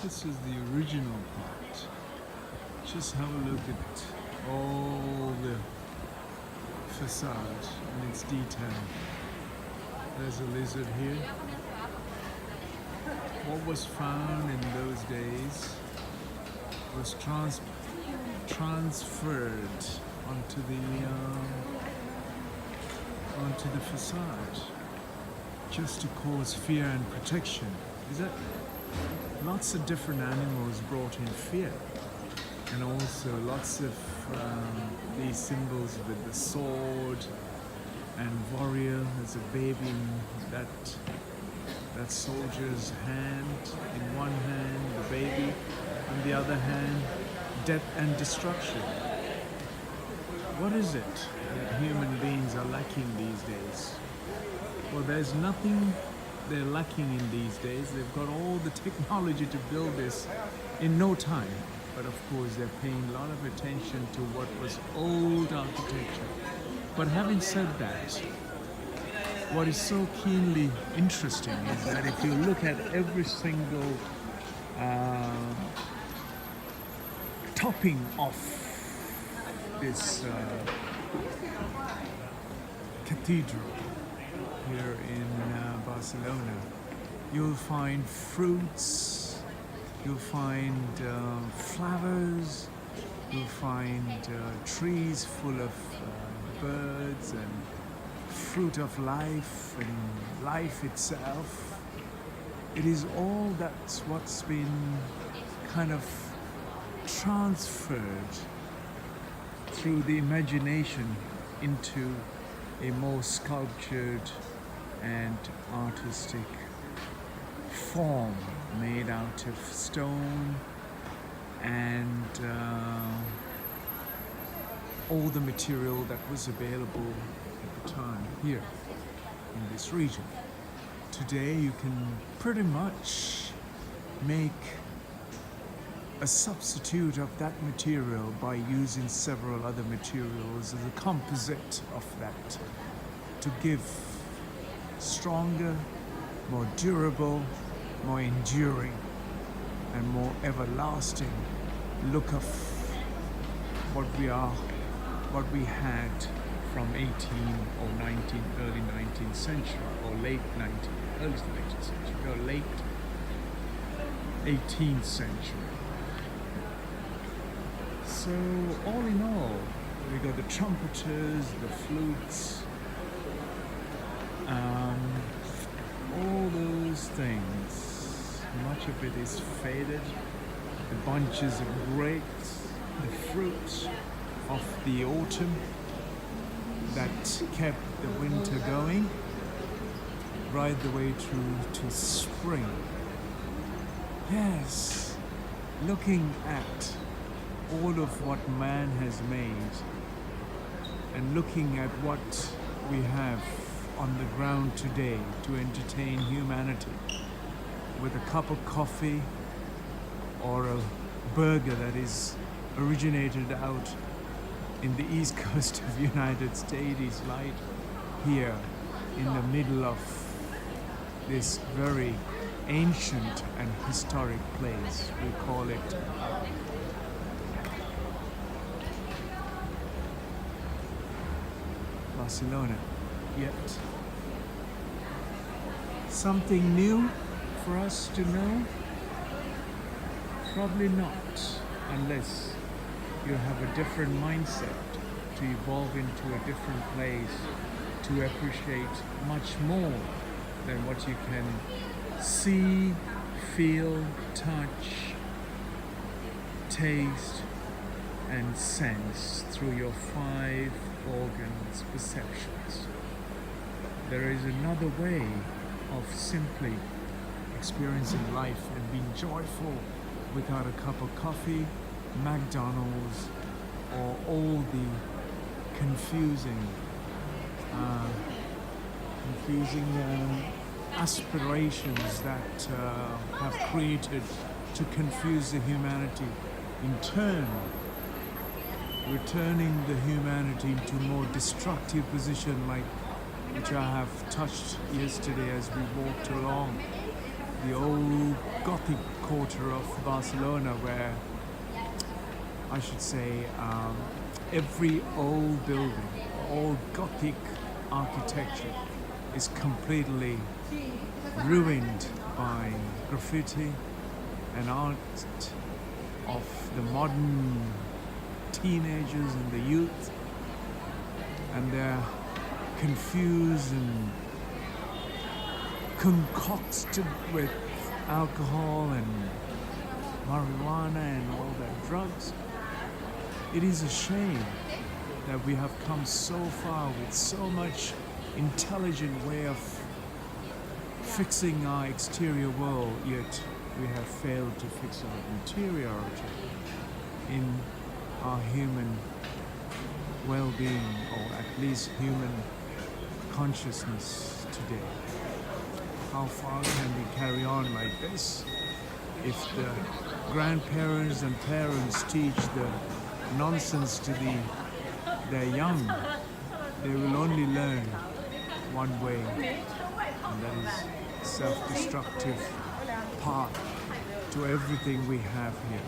This is the original part. Just have a look at all the facade and its detail. There's a lizard here. What was found in those days was transferred onto the facade, just to cause fear and protection. Is that lots of different animals brought in fear, and also lots of these symbols with the sword and warrior as a baby in that soldier's hand, in one hand the baby, in the other hand death and destruction. What is it that human beings are lacking these days? Well, there's nothing they're lacking in these days. They've got all the technology to build this in no time. But of course, they're paying a lot of attention to what was old architecture. But having said that, what is so keenly interesting is that if you look at every single topping of this cathedral here in Barcelona, you'll find fruits, you'll find flowers, you'll find trees full of birds and fruit of life and life itself. It is all that's what's been kind of transferred through the imagination into a more sculptured and artistic form made out of stone and all the material that was available at the time here in this region. Today you can pretty much make a substitute of that material by using several other materials as a composite of that to give stronger, more durable, more enduring and more everlasting look of what we had from 18th or 19th, early 19th century or late 19th, early 19th century or late 18th century. So all in all, we got the trumpeters, the flutes, all those things. Much of it is faded. The bunches of grapes, the fruit of the autumn that kept the winter going right the way through to spring. Yes, looking at all of what man has made and looking at what we have on the ground today to entertain humanity with a cup of coffee or a burger that is originated out in the east coast of the United States is right here in the middle of this very ancient and historic place. We call it Barcelona. Yet something new for us to know? Probably not, unless you have a different mindset to evolve into a different place, to appreciate much more than what you can see, feel, touch, taste, and sense through your 5 organs perceptions. There is another way of simply experiencing life and being joyful without a cup of coffee, McDonald's, or all the confusing aspirations that have created to confuse the humanity, in turn returning the humanity to a more destructive position, like which I have touched yesterday as we walked along the old Gothic quarter of Barcelona, where I should say every old building, all Gothic architecture is completely ruined by graffiti and art of the modern teenagers and the youth, and they're confused and concocted with alcohol and marijuana and all their drugs. It is a shame that we have come so far with so much intelligent way of fixing our exterior world, yet we have failed to fix our interiority in our human well-being, or at least human consciousness today. How far can we carry on like this? If the grandparents and parents teach the nonsense to their young, they will only learn one way, and that is self-destructive part to everything we have here.